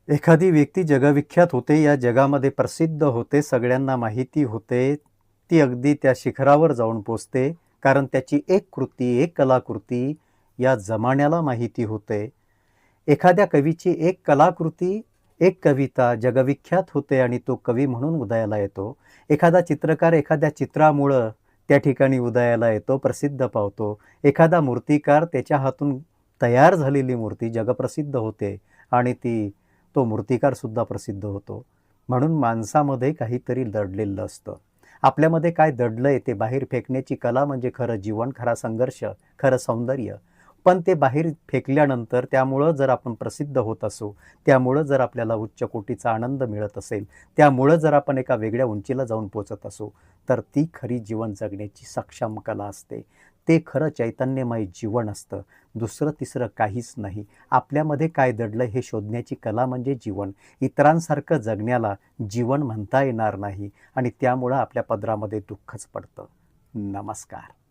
एखादी व्यक्ती जगविख्यात होते, या जगामध्ये प्रसिद्ध होते, सगळ्यांना माहिती होते. ती अगदी त्या शिखरावर जाऊन पोचते, कारण त्याची एक कृती, एक कलाकृती या जमान्याला माहिती होते. एखाद्या कवीची एक कलाकृती, एक कविता जगविख्यात होते आणि तो कवी म्हणून उदयाला येतो. एखादा चित्रकार एखाद्या चित्रामुळं त्या ठिकाणी उदयाला येतो, प्रसिद्ध पावतो. एखादा मूर्तिकार त्याच्या हातून तयार झालेली मूर्ती जगप्रसिद्ध होते आणि तो मूर्तिकार सुद्धा प्रसिद्ध होतो. म्हणून माणसामध्ये काहीतरी दडलेलं असतं. आपल्यामध्ये काय दडलंय ते बाहेर फेकण्याची कला म्हणजे खरं जीवन, खरा संघर्ष, खरं सौंदर्य. पण ते बाहेर फेकल्यानंतर त्यामुळं जर आपण प्रसिद्ध होत असू, त्यामुळं जर आपल्याला उच्च कोटीचा आनंद मिळत असेल, त्यामुळं जर आपण एका वेगळ्या उंचीला जाऊन पोहोचत असू, तर ती खरी जीवन जगण्याची सक्षम कला असते. ते खरं चैतन्यमय जीवन असतं. दुसरं तिसरं काहीच नाही. आपल्यामध्ये काय दडलं हे शोधण्याची कला म्हणजे जीवन. इतरांसारखं जगण्याला जीवन म्हणता येणार नाही आणि त्यामुळं आपल्या पदरामध्ये दुःखच पडतं. नमस्कार.